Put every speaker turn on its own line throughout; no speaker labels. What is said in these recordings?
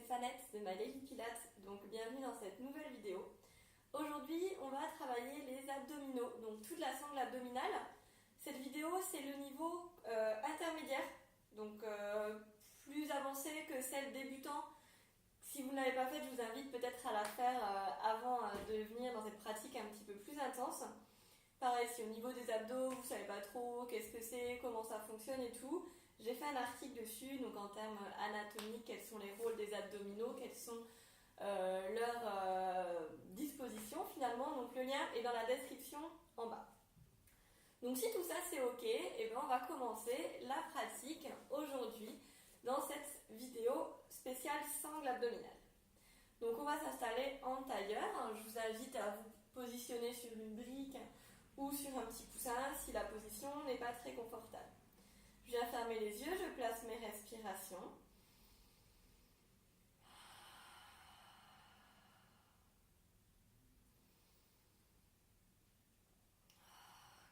Fanette de My Daily Pilates, donc bienvenue dans cette nouvelle vidéo. Aujourd'hui, on va travailler les abdominaux, donc toute la sangle abdominale. Cette vidéo, c'est le niveau intermédiaire, donc plus avancé que celle débutant. Si vous ne l'avez pas faite, je vous invite peut-être à la faire avant de venir dans cette pratique un petit peu plus intense. Pareil, si au niveau des abdos, vous ne savez pas trop qu'est-ce que c'est, comment ça fonctionne et tout, j'ai fait un article dessus, donc en termes anatomiques, quels sont les rôles des abdominaux, quelles sont leurs dispositions finalement. Donc le lien est dans la description en bas. Donc si tout ça c'est ok, et ben on va commencer la pratique aujourd'hui dans cette vidéo spéciale sangle abdominale. Donc on va s'installer en tailleur. Je vous invite à vous positionner sur une brique ou sur un petit coussin si la position n'est pas très confortable. Je viens fermer les yeux, je place mes respirations.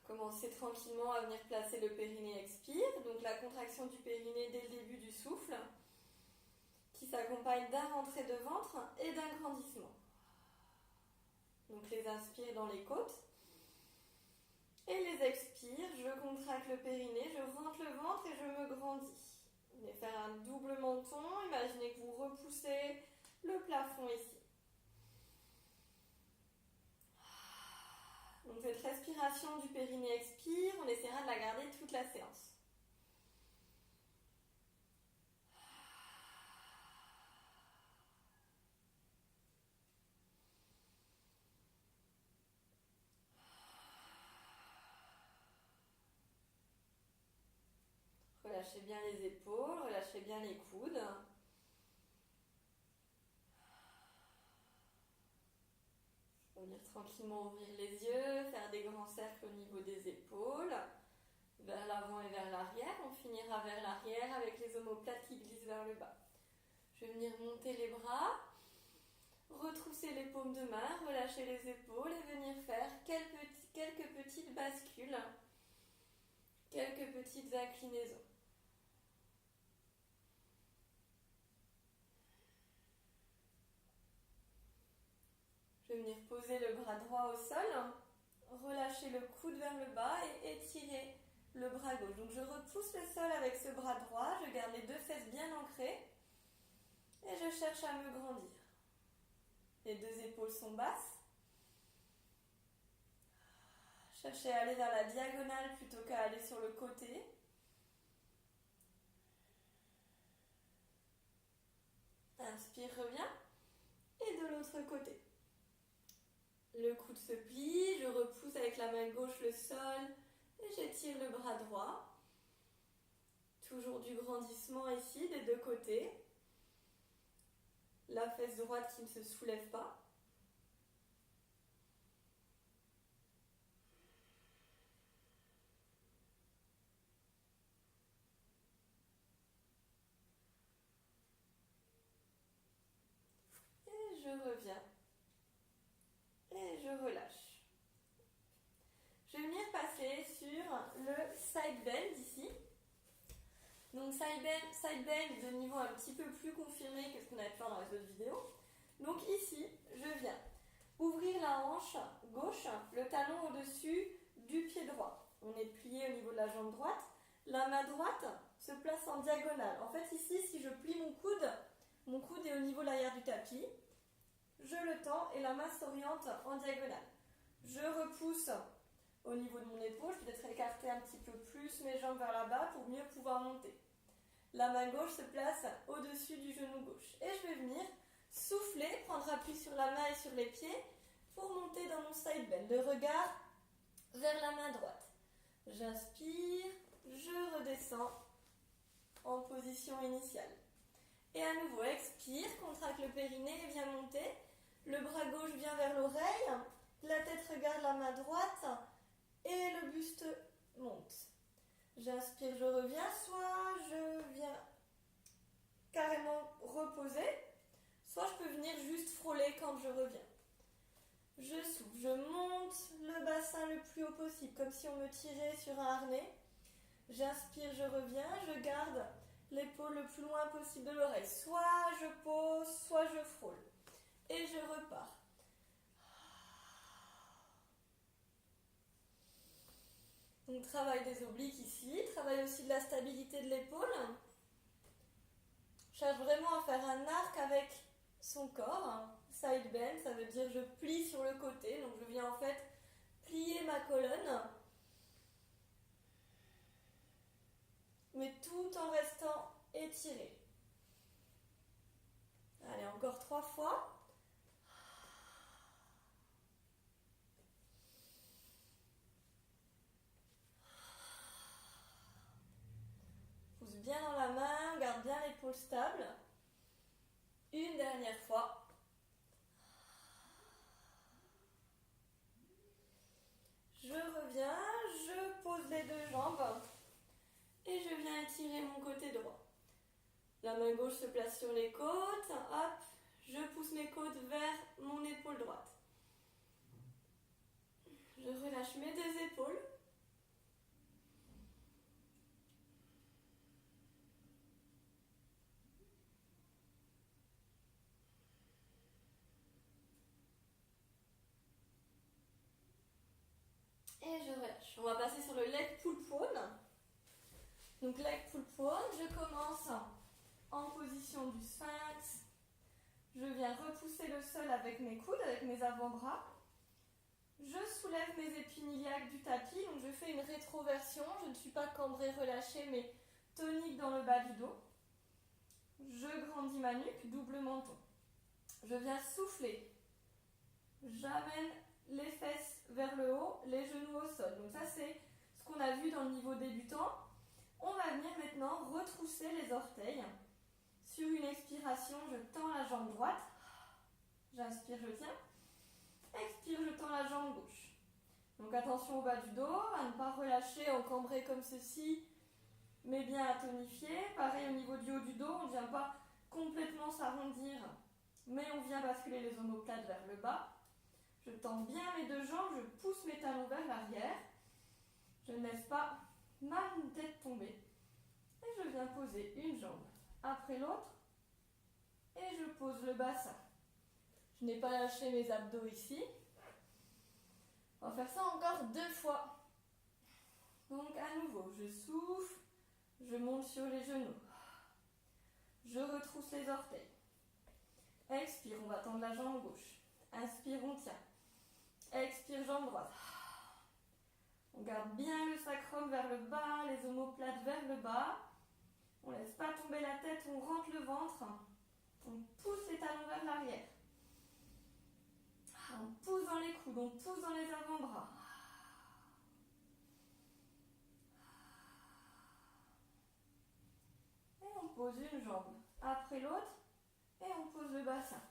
Commencez tranquillement à venir placer le périnée, expire. Donc la contraction du périnée dès le début du souffle, qui s'accompagne d'un rentré de ventre et d'un grandissement. Donc les inspire dans les côtes. Et les expire, je contracte le périnée, je rentre le ventre et je me grandis. Vous venez faire un double menton, imaginez que vous repoussez le plafond ici. Donc cette respiration du périnée expire, on essaiera de la garder toute la séance. Relâchez bien les épaules, relâchez bien les coudes. Venir tranquillement ouvrir les yeux, faire des grands cercles au niveau des épaules, vers l'avant et vers l'arrière. On finira vers l'arrière avec les omoplates qui glissent vers le bas. Je vais venir monter les bras, retrousser les paumes de main, relâcher les épaules et venir faire quelques petites bascules, quelques petites inclinaisons. Je vais venir poser le bras droit au sol, relâcher le coude vers le bas et étirer le bras gauche. Donc je repousse le sol avec ce bras droit, je garde les deux fesses bien ancrées et je cherche à me grandir. Les deux épaules sont basses. Cherchez à aller vers la diagonale plutôt qu'à aller sur le côté. Inspire, reviens. Et de l'autre côté. Le coude se plie, je repousse avec la main gauche le sol et j'étire le bras droit. Toujours du grandissement ici des deux côtés. La fesse droite qui ne se soulève pas. Et je reviens. Et je relâche. Je vais venir passer sur le side bend ici. Donc side bend de niveau un petit peu plus confirmé que ce qu'on avait fait dans les autres vidéos. Donc ici, je viens ouvrir la hanche gauche, le talon au-dessus du pied droit. On est plié au niveau de la jambe droite. La main droite se place en diagonale. En fait ici, si je plie mon coude est au niveau de l'arrière du tapis. Je le tends et la main s'oriente en diagonale. Je repousse au niveau de mon épaule, je vais peut-être écarter un petit peu plus mes jambes vers là-bas pour mieux pouvoir monter. La main gauche se place au-dessus du genou gauche. Et je vais venir souffler, prendre appui sur la main et sur les pieds pour monter dans mon side bend. Le regard vers la main droite. J'inspire, je redescends en position initiale. Et à nouveau, expire, contracte le périnée et viens monter. Le bras gauche vient vers l'oreille, la tête regarde la main droite et le buste monte. J'inspire, je reviens, soit je viens carrément reposer, soit je peux venir juste frôler quand je reviens. Je souffle, je monte le bassin le plus haut possible, comme si on me tirait sur un harnais. J'inspire, je reviens, je garde l'épaule le plus loin possible de l'oreille. Soit je pose, soit je frôle. Et je repars. Donc travail des obliques ici, travail aussi de la stabilité de l'épaule. Cherche vraiment à faire un arc avec son corps. Side bend, ça veut dire je plie sur le côté. Donc je viens en fait plier ma colonne. Mais tout en restant étiré. Allez, encore 3 fois. Pousse bien dans la main, garde bien l'épaule stable. Une dernière fois. Je reviens, je pose les 2 jambes et je viens étirer mon côté droit. La main gauche se place sur les côtes, hop, je pousse mes côtes vers mon épaule droite. Je relâche mes 2 épaules. Et je relâche. On va passer sur le leg pull prone. Donc leg pull prone, je commence en position du sphinx. Je viens repousser le sol avec mes coudes, avec mes avant-bras. Je soulève mes épines iliaques du tapis, donc je fais une rétroversion. Je ne suis pas cambrée, relâchée, mais tonique dans le bas du dos. Je grandis ma nuque, double menton. Je viens souffler. J'amène les fesses vers le haut, les genoux au sol. Donc ça c'est ce qu'on a vu dans le niveau débutant. On va venir maintenant retrousser les orteils. Sur une expiration, je tends la jambe droite. J'inspire, je tiens. Expire, je tends la jambe gauche. Donc attention au bas du dos, à ne pas relâcher, encambrer comme ceci, mais bien à tonifier. Pareil au niveau du haut du dos, on ne vient pas complètement s'arrondir, mais on vient basculer les omoplates vers le bas. Je tends bien mes 2 jambes, je pousse mes talons vers l'arrière. Je ne laisse pas ma tête tomber. Et je viens poser une jambe après l'autre. Et je pose le bassin. Je n'ai pas lâché mes abdos ici. On va faire ça encore 2 fois. Donc à nouveau, je souffle, je monte sur les genoux. Je retrousse les orteils. Expire, on va tendre la jambe gauche. Inspire, on tient. Expire, jambe droite. On garde bien le sacrum vers le bas, les omoplates vers le bas. On ne laisse pas tomber la tête, on rentre le ventre. On pousse les talons vers l'arrière. On pousse dans les coudes, on pousse dans les avant-bras. Et on pose une jambe après l'autre. Et on pose le bassin.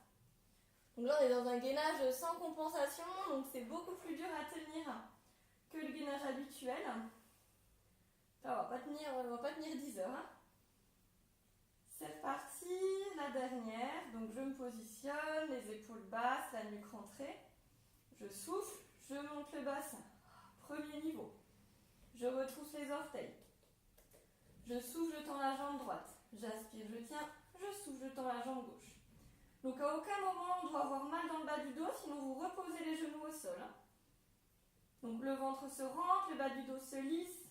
Donc là on est dans un gainage sans compensation, donc c'est beaucoup plus dur à tenir que le gainage habituel. Là, on va pas tenir 10 heures. Hein. C'est parti, la dernière. Donc je me positionne, les épaules basses, la nuque rentrée. Je souffle, je monte le bassin. Premier niveau. Je retrousse les orteils. Je souffle, je tends la jambe droite. J'inspire, je tiens, je souffle, je tends la jambe gauche. Donc à aucun moment on doit avoir mal dans le bas du dos, sinon vous reposez les genoux au sol. Donc le ventre se rentre, le bas du dos se lisse.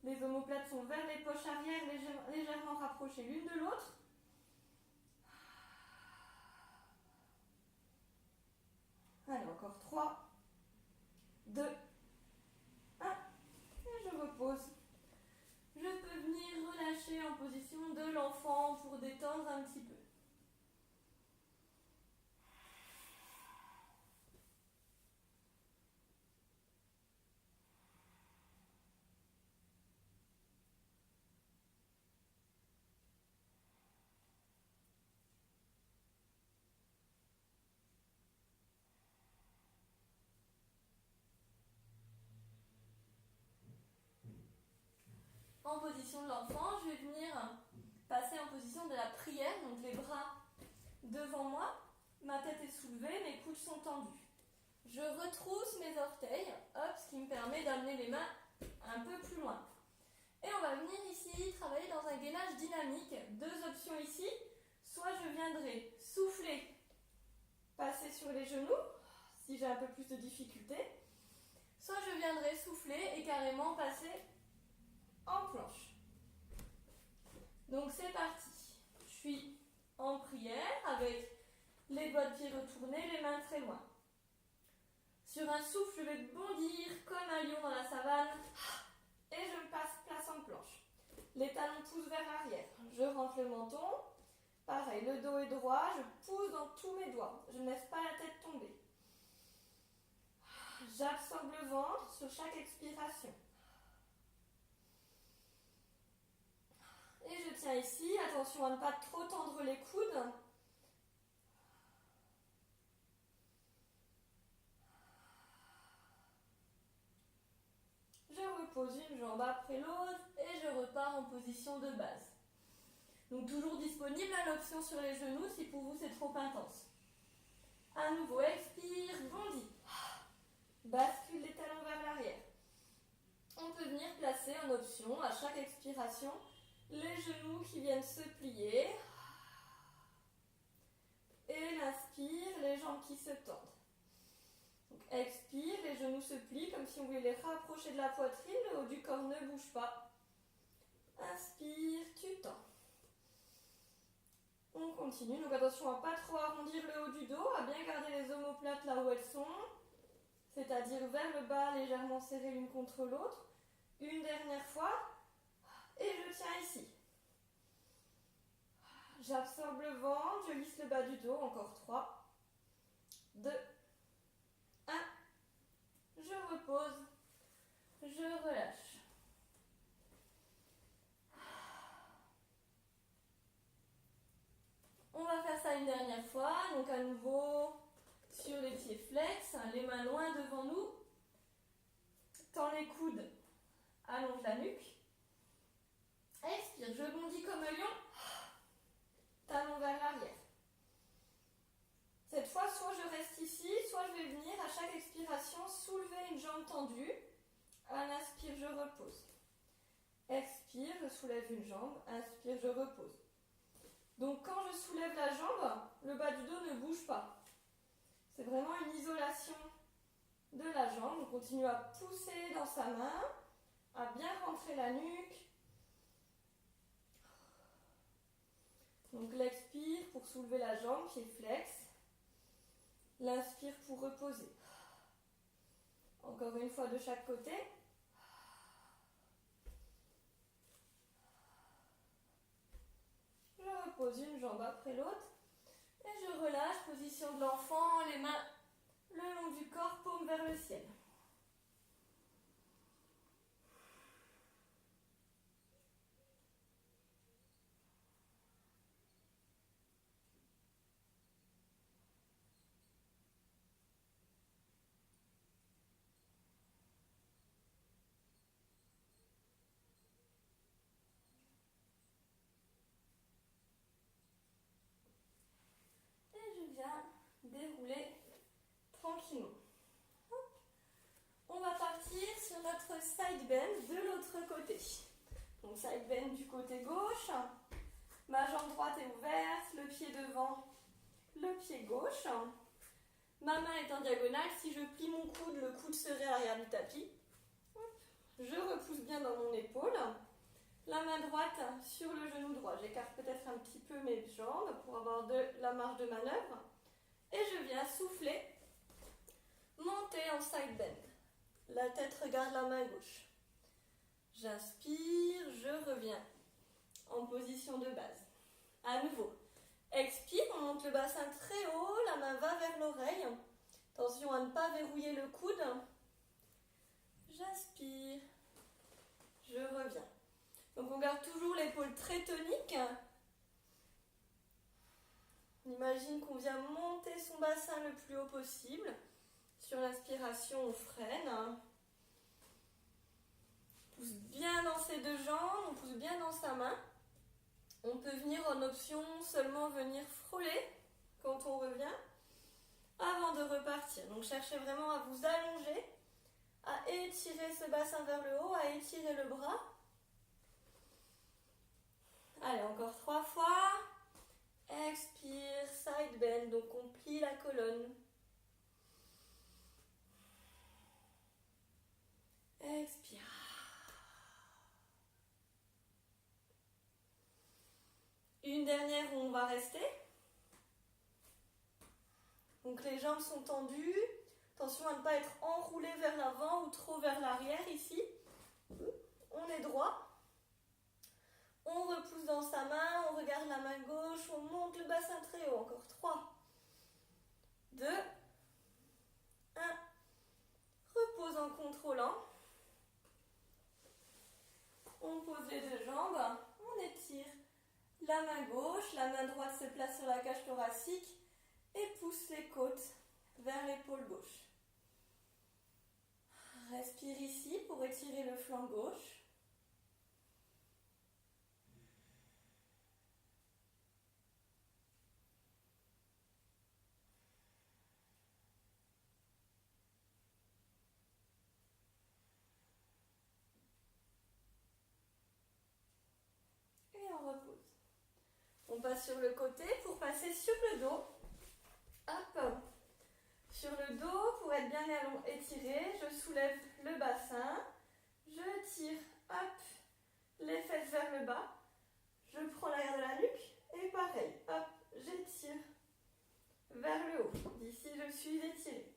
Les omoplates sont vers les poches arrière, légèrement rapprochées l'une de l'autre. Allez, encore 3, 2, 1. Et je repose. Je peux venir relâcher en position de l'enfant pour détendre un petit peu. En position de l'enfant, je vais venir passer en position de la prière, donc les bras devant moi, ma tête est soulevée, mes coudes sont tendus. Je retrousse mes orteils, hop, ce qui me permet d'amener les mains un peu plus loin. Et on va venir ici travailler dans un gainage dynamique. Deux options ici. Soit je viendrai souffler, passer sur les genoux, si j'ai un peu plus de difficulté. Soit je viendrai souffler et carrément passer en planche. Donc c'est parti. Je suis en prière avec les doigts de pied retournés, les mains très loin. Sur un souffle, je vais bondir comme un lion dans la savane et je me place en planche. Les talons poussent vers l'arrière. Je rentre le menton. Pareil, le dos est droit, je pousse dans tous mes doigts. Je ne laisse pas la tête tomber. J'absorbe le ventre sur chaque expiration. Et je tiens ici, attention à ne pas trop tendre les coudes. Je repose une jambe après l'autre et je repars en position de base. Donc toujours disponible à l'option sur les genoux si pour vous c'est trop intense. À nouveau, expire, bondis. Bascule les talons vers l'arrière. On peut venir placer en option à chaque expiration les genoux qui viennent se plier. Et l'inspire, les jambes qui se tendent. Donc expire, les genoux se plient comme si on voulait les rapprocher de la poitrine, le haut du corps ne bouge pas. Inspire, tu tends. On continue, donc attention à ne pas trop arrondir le haut du dos, à bien garder les omoplates là où elles sont, c'est-à-dire vers le bas, légèrement serrées l'une contre l'autre. Une dernière fois, et je tiens ici. J'absorbe le ventre, je lisse le bas du dos, encore 3, 2, 1. Je repose, je relâche. On va faire ça une dernière fois, donc à nouveau sur les pieds flex, les mains loin devant nous. Tends les coudes, allonge la nuque. Expire, je bondis comme un lion. Talon vers l'arrière. Cette fois, soit je reste ici, soit je vais venir à chaque expiration soulever une jambe tendue. À l'inspire, je repose. Expire, je soulève une jambe. Inspire, je repose. Donc quand je soulève la jambe, le bas du dos ne bouge pas. C'est vraiment une isolation de la jambe. On continue à pousser dans sa main, à bien rentrer la nuque. Donc l'expire pour soulever la jambe, pied flex. L'inspire pour reposer. Encore une fois de chaque côté. Je repose une jambe après l'autre. Et je relâche, position de l'enfant, les mains le long du corps, paume vers le ciel. Dérouler tranquillement. Hop. On va partir sur notre side bend de l'autre côté. Donc side bend du côté gauche. Ma jambe droite est ouverte, le pied devant, le pied gauche. Ma main est en diagonale. Si je plie mon coude, le coude serait à l'arrière du tapis. Hop. Je repousse bien dans mon épaule. La main droite sur le genou droit. J'écarte peut-être un petit peu mes jambes pour avoir de la marge de manœuvre. Et je viens souffler, monter en side bend. La tête regarde la main gauche. J'inspire, je reviens en position de base. À nouveau, expire, on monte le bassin très haut, la main va vers l'oreille. Attention à ne pas verrouiller le coude. J'inspire, je reviens. Donc on garde toujours l'épaule très tonique. On imagine qu'on vient monter son bassin le plus haut possible. Sur l'inspiration, on freine. On pousse bien dans ses deux jambes, on pousse bien dans sa main. On peut venir en option seulement venir frôler quand on revient avant de repartir. Donc cherchez vraiment à vous allonger, à étirer ce bassin vers le haut, à étirer le bras. Allez, encore 3 fois. Expire, side bend, donc on plie la colonne. Expire. Une dernière où on va rester. Donc les jambes sont tendues. Attention à ne pas être enroulé vers l'avant ou trop vers l'arrière ici. On est droit. On repousse dans sa main, on regarde la main gauche, on monte le bassin très haut. Encore 3, 2, 1. Repose en contrôlant. On pose les deux jambes, on étire la main gauche, la main droite se place sur la cage thoracique et pousse les côtes vers l'épaule gauche. Respire ici pour étirer le flanc gauche. On passe sur le côté pour passer sur le dos. Hop. Sur le dos, pour être bien étiré, je soulève le bassin. Je tire, hop, les fesses vers le bas. Je prends l'arrière de la nuque et pareil, hop, j'étire vers le haut. D'ici, je suis étirée.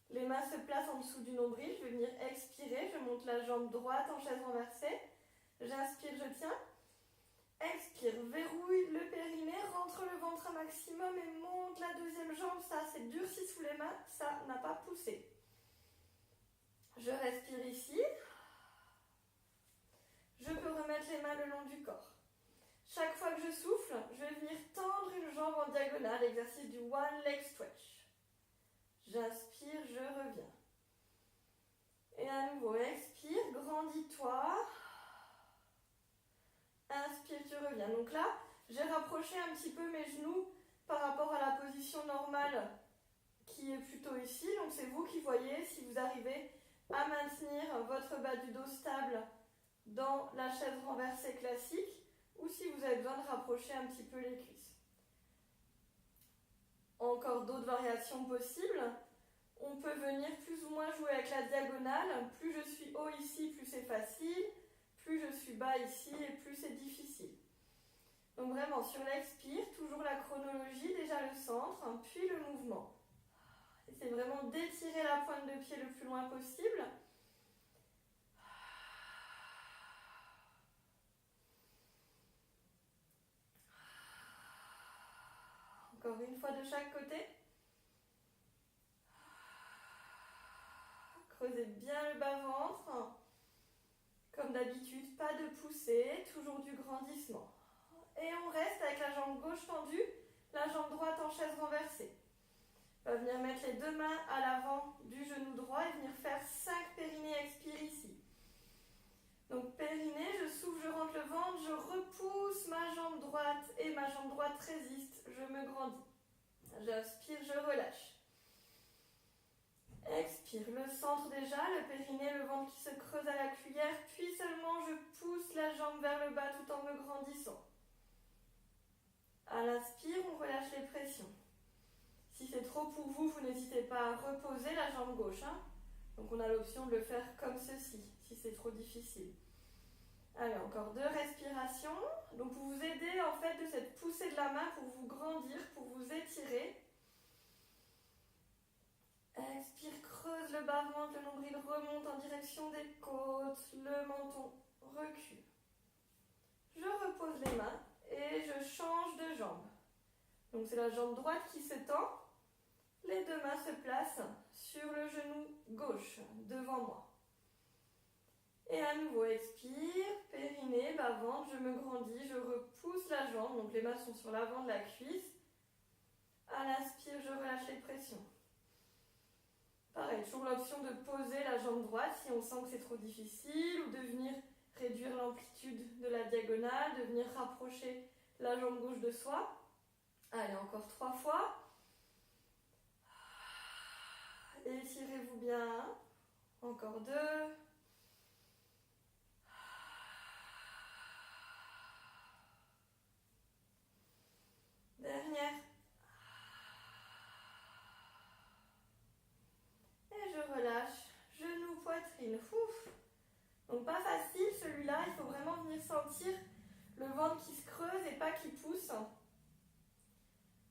Les mains se placent en dessous du nombril. Je vais venir expirer. Je monte la jambe droite en chaise renversée. J'inspire, je tiens. Expire, verrouille le périnée, rentre le ventre un maximum et monte la deuxième jambe. Ça, c'est durci sous les mains, ça n'a pas poussé. Je respire ici. Je peux remettre les mains le long du corps. Chaque fois que je souffle, je vais venir tendre une jambe en diagonale, exercice du one leg stretch. J'inspire, je reviens. Et à nouveau, expire, grandis-toi. Inspire, tu reviens. Donc là, j'ai rapproché un petit peu mes genoux par rapport à la position normale qui est plutôt ici. Donc c'est vous qui voyez si vous arrivez à maintenir votre bas du dos stable dans la chaise renversée classique ou si vous avez besoin de rapprocher un petit peu les cuisses. Encore d'autres variations possibles. On peut venir plus ou moins jouer avec la diagonale. Plus je suis haut ici, plus c'est facile. Plus je suis bas ici et plus c'est difficile. Donc vraiment, sur l'expire, toujours la chronologie, déjà le centre, puis le mouvement. C'est vraiment d'étirer la pointe de pied le plus loin possible. Encore une fois de chaque côté. Creusez bien le bas-ventre. Comme d'habitude, pas de poussée, toujours du grandissement. Et on reste avec la jambe gauche tendue, la jambe droite en chaise renversée. On va venir mettre les deux mains à l'avant du genou droit et venir faire 5 périnées, expire ici. Donc périnée, je souffle, je rentre le ventre, je repousse ma jambe droite et ma jambe droite résiste, je me grandis. J'inspire, je relâche. Expire, le centre déjà, le périnée, le ventre qui se creuse à la cuillère, puis seulement je pousse la jambe vers le bas tout en me grandissant. À l'inspire, on relâche les pressions. Si c'est trop pour vous, vous n'hésitez pas à reposer la jambe gauche. Donc on a l'option de le faire comme ceci, si c'est trop difficile. Allez, encore 2 respirations. Donc pour vous aider en fait de cette poussée de la main pour vous grandir, pour vous étirer. Expire, creuse le bas-ventre, le nombril remonte en direction des côtes, le menton recule. Je repose les mains et je change de jambe. Donc c'est la jambe droite qui se tend. Les deux mains se placent sur le genou gauche, devant moi. Et à nouveau, expire, périnée, bas-ventre, je me grandis, je repousse la jambe. Donc les mains sont sur l'avant de la cuisse. À l'inspire, je relâche les pressions. Pareil, toujours l'option de poser la jambe droite si on sent que c'est trop difficile ou de venir réduire l'amplitude de la diagonale, de venir rapprocher la jambe gauche de soi. Allez, encore 3 fois. Étirez-vous bien. Encore 2. le ventre qui se creuse et pas qui pousse.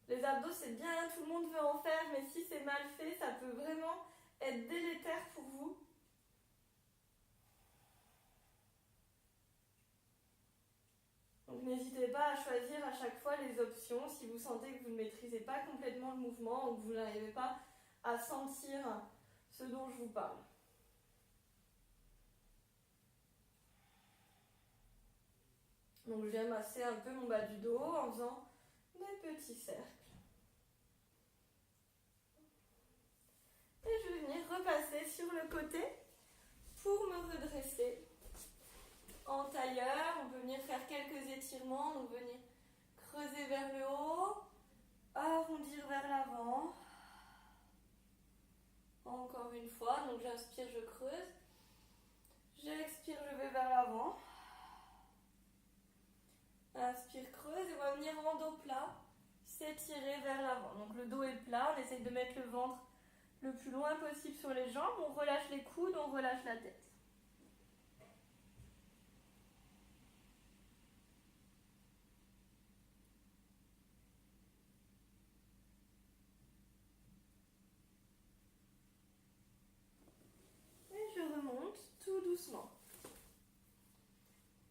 Les abdos, c'est bien, tout le monde veut en faire, mais si c'est mal fait, ça peut vraiment être délétère pour vous. Donc n'hésitez pas à choisir à chaque fois les options si vous sentez que vous ne maîtrisez pas complètement le mouvement ou que vous n'arrivez pas à sentir ce dont je vous parle. Donc je viens masser un peu mon bas du dos en faisant des petits cercles. Et je vais venir repasser sur le côté pour me redresser. En tailleur, on peut venir faire quelques étirements, donc venir creuser vers le haut, arrondir vers l'avant. Encore une fois, donc j'inspire, je creuse. J'expire, je vais vers l'avant. Inspire, creuse et on va venir en dos plat, s'étirer vers l'avant. Donc le dos est plat, on essaye de mettre le ventre le plus loin possible sur les jambes, on relâche les coudes, on relâche la tête. Et je remonte tout doucement.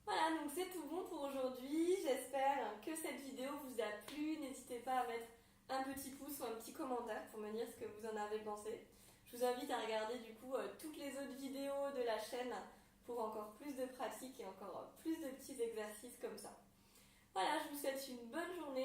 Voilà, donc c'est tout bon pour aujourd'hui. J'espère que cette vidéo vous a plu. N'hésitez pas à mettre un petit pouce ou un petit commentaire pour me dire ce que vous en avez pensé. Je vous invite à regarder du coup toutes les autres vidéos de la chaîne pour encore plus de pratiques et encore plus de petits exercices comme ça. Voilà, je vous souhaite une bonne journée.